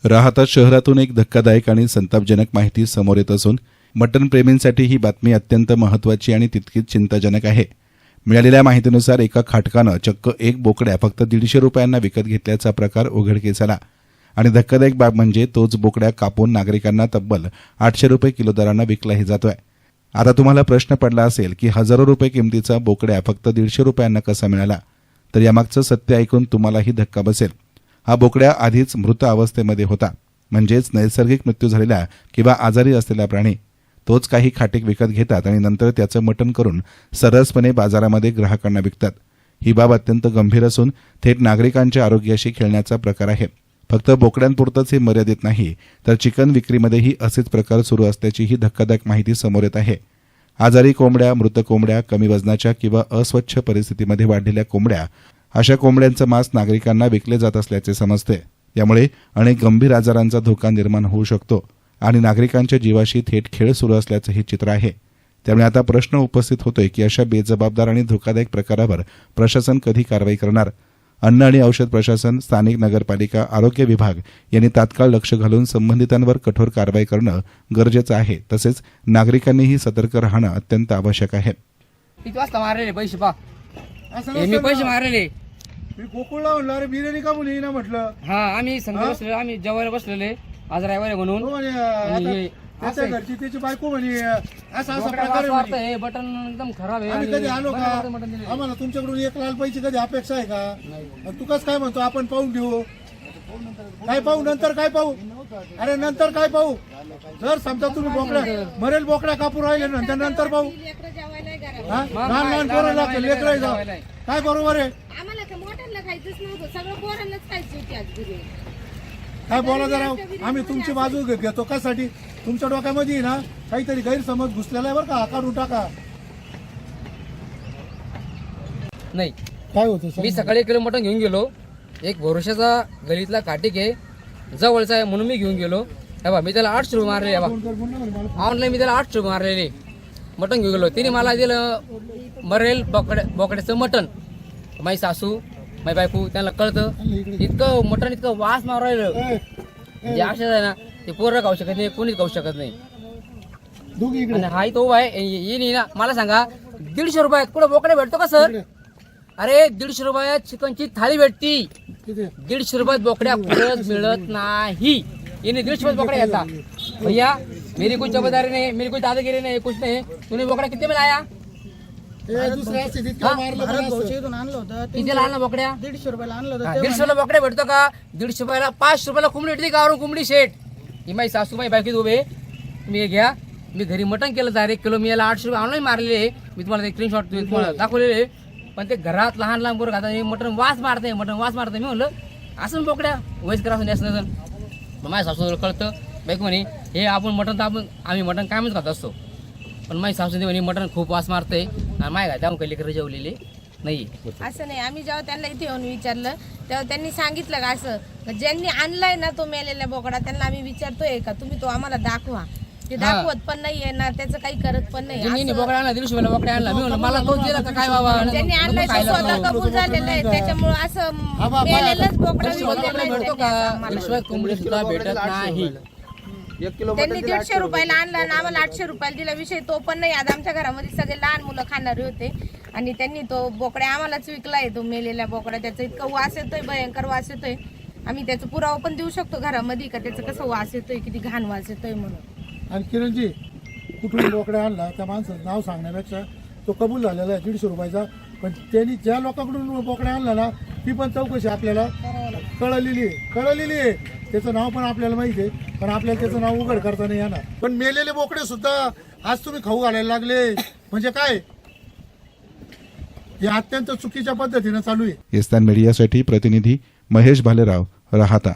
राहता शहरातून एक धक्कादायक आणि संतापजनक माहिती समोर येत असून मटण प्रेमींसाठी ही बातमी अत्यंत महत्त्वाची आणि तितकीच चिंताजनक आहे। मिळालेल्या माहितीनुसार एका खाटकानं चक्क एक बोकड्या फक्त 150 रुपयांना विकत घेतल्याचा प्रकार उघडकीस आला आणि धक्कादायक बाब म्हणजे तोच बोकड्या कापून नागरिकांना तब्बल 800 रुपये किलो दरानं विकलाही जातोय। आता तुम्हाला प्रश्न पडला असेल की हजारो रुपये किमतीचा बोकड्या फक्त 150 रुपयांना कसा मिळाला, तर यामागचं सत्य ऐकून तुम्हालाही धक्का बसेल। हा बोकड्या आधीच मृत अवस्थेमध्ये होता, म्हणजेच नैसर्गिक मृत्यू झालेला किंवा आजारी असलेला प्राणी। तोच काही खाटीक विकत घेतात आणि नंतर त्याचं मटण करून सरसपणे बाजारामध्ये ग्राहकांना विकतात। ही बाब अत्यंत गंभीर असून थेट नागरिकांच्या आरोग्याशी खेळण्याचा प्रकार आहे। फक्त बोकड्यांपुरतंच हे मर्यादित नाही, तर चिकन विक्रीमध्येही असेच प्रकार सुरू असल्याची ही धक्कादायक माहिती समोर येत आहे। आजारी कोंबड्या, मृत कोंबड्या, कमी वजनाच्या किंवा अस्वच्छ परिस्थितीमध्ये वाढलेल्या कोंबड्या, अशा कोंबड्यांचं मांस नागरिकांना विकले जात असल्याचे समजते। त्यामुळे अनेक गंभीर आजारांचा धोका निर्माण होऊ शकतो आणि नागरिकांच्या जीवाशी थेट खेळ सुरू असल्याचं हे चित्र आहे। त्यामुळे आता प्रश्न उपस्थित होतोय की अशा बेजबाबदार आणि धोकादायक प्रकारावर प्रशासन कधी कारवाई करणार। अन्न आणि औषध प्रशासन, स्थानिक नगरपालिका, आरोग्य विभाग यांनी तात्काळ लक्ष घालून संबंधितांवर कठोर कारवाई करणं गरजेचं आहे। तसेच नागरिकांनीही सतर्क राहणं अत्यंत आवश्यक आहे। किती वाजता मारलेले पैसे पा मी पैसे मारलेले मी गोकुळला म्हणलं अरे बिर्याणी का बोली ना म्हटलं। हा आम्ही संघ बसलेले, आम्ही जेवायला बसलेले आज रविवार म्हणून हो म्हणे, आणि आता हे त्याच्या असं घरची त्याची बायको म्हणे असा बोकड्या प्रकार आहे वास मारतंय, म्हणे। हे बटन एकदम खराब आहे आम्ही आणि कधी आलो बंद का करतो मटण दिलेलं. आम्हाला तुमच्याकडून 1 लाख पैसे कधी अपेक्षा आहे का? आणि तू कस काय म्हणतो आपण पाहून घेऊ? काय पाहू नंतर काय पाहू? अरे नंतर काय पाहू? जर समजा तुम्ही बोकड्या मरेल बोकड्या कापू राहिले नंतर पाहू। हा? लहान लहान पोरांना लेकरं जाऊ काय बरोबर आहे? आम्हाला तर मोठ्यांना खायचंच नव्हतं, सगळं पोरांनाच खायचं होती आज बिर्याणी। काय बोला जरा, आम्ही तुमची बाजू घेतो कशासाठी? तुमच्या डोक्यामध्ये ना काहीतरी गैरसमज घुसलेला आहे बरं का, काढून टाका। नाही काय होतं मी सकाळी 1 किलो मटण घेऊन गेलो, एक भरोशाचा गलीतला काटिक आहे, जवळचा आहे म्हणून मी घेऊन गेलो। हे बा मी त्याला 800 रुपये मारले, ऑनलाईन मी त्याला 800 रुपये मारलेले मटण घेऊन गेलो। तिने मला दिलं मरेल बोकड्याचं मटण। माझी सासू, माझी बायको त्यांना कळतं, इतकं मटण इतकं वास मारू राहिलं म्हणजे असं आहे ना, ते पोरं खाऊ शकत नाही, कोणीच खाऊ शकत नाही। दोघी इकडे आणि हाय तो आहे येईन ना, मला सांगा 150 रुपयात कुठं बोकडे भेटतो का सर? अरे 150 रुपयात चिकनची थाळी भेटती, किती? 150 रुपयात बोकड्या कुठंच मिळत नाही। येणे 150 रुपयात बोकड्या घेता भैया, मेरी कोई जवाबदारी नहीं, मेरी कोई दादागिरी नहीं, कुछ नहीं। तूने बोकड्या किती में लाया? दुसऱ्या स्थितीत काय मारलं पण असं? आणलं होतं किती आणलं बोकड्या? 150 रुपयाला आणलं होतं 150 रुपयाला बोकड्या भेटतो का? 150 रुपयाला 5 रुपयाला कोंबडी भेटली गावरून कोंबडी शेट। ही माझी सासू, माझी बायको उभे, तुम्ही हे घ्या। मी घरी मटण केलं तर 1 किलो मी याला 800 रुपये ऑनलाईन मारलेले, मी तुम्हाला स्क्रीनशॉट तुम्हाला दाखवलेले। पण ते घरात लहान लहान पोरं खातात, मटण वास मारते, मटण वास मारते। मी म्हणलं असं बोकड्या वयस्कर असं नसेल, मग माझ्या सासूला कळतं, बायको म्हणे हे आपण मटण तर आम्ही मटण कायमच खात असतो, पण माझी सासू म्हणे मटण खूप वास मारते आणि माय काय त्यामुळे काही लेकरं जेवलेले नाही। असं नाही, आम्ही जेव्हा त्यांना इथे येऊन विचारलं तेव्हा त्यांनी सांगितलं का असं ज्यांनी आणलाय ना तो मेलेला बोकडा त्यांना आम्ही विचारतोय का तुम्ही तो आम्हाला दाखवा, ते दाखवत पण नाही येणार, त्याचं काही करत पण नाही। ज्यांनी असं बोकड्या आणला 150 रुपयाला बोकड्या आणला, मी म्हणलं मला तो दिला का काय बाबा? ज्यांनी आणलाय तो स्वतः कबूल झालेला आहे, त्याच्यामुळे असं मेलेलाच बोकडा विकलेला आहे भेटतो त्यांनी का? असं आम्हाला. शिवाय कोंबडी सुद्धा भेटत नाही। त्यांनी 150 रुपयाला आणला आणि आम्हाला 800 रुपयाला दिला, विषय तो पण नाही। आज आमच्या घरामध्ये सगळे लहान मुलं खाणारे होते आणि त्यांनी तो बोकड्या आम्हालाच विकलाय, तो मेलेला बोकडा। त्याचा इतका वास येतोय, भयंकर वास येतोय। आम्ही त्याचा पुरावा पण देऊ शकतो घरामध्ये का त्याचं कसं वास येतोय, किती घाण वास येतोय म्हणून। आणि किरणजी कुठून बोकड्या आणला त्या माणसाचं नाव सांगण्यापेक्षा तो कबूल झालेला आहे 150 रुपयाचा, पण त्यांनी ज्या लोकांकडून बोकड्या आणला ना ती पण चौकशी आपल्याला कळलेली आहे। त्याचं नाव पण आपल्याला माहिती आहे, पण आपल्याला त्याचं नाव उघड करता नाही येणार। पण मेलेले बोकडे सुद्धा आज तुम्ही खाऊ घालायला लागले म्हणजे काय? हे अत्यंत चुकीच्या पद्धतीनं चालू आहे। एस्तान मीडियासाठी प्रतिनिधी महेश भालेराव, राहता।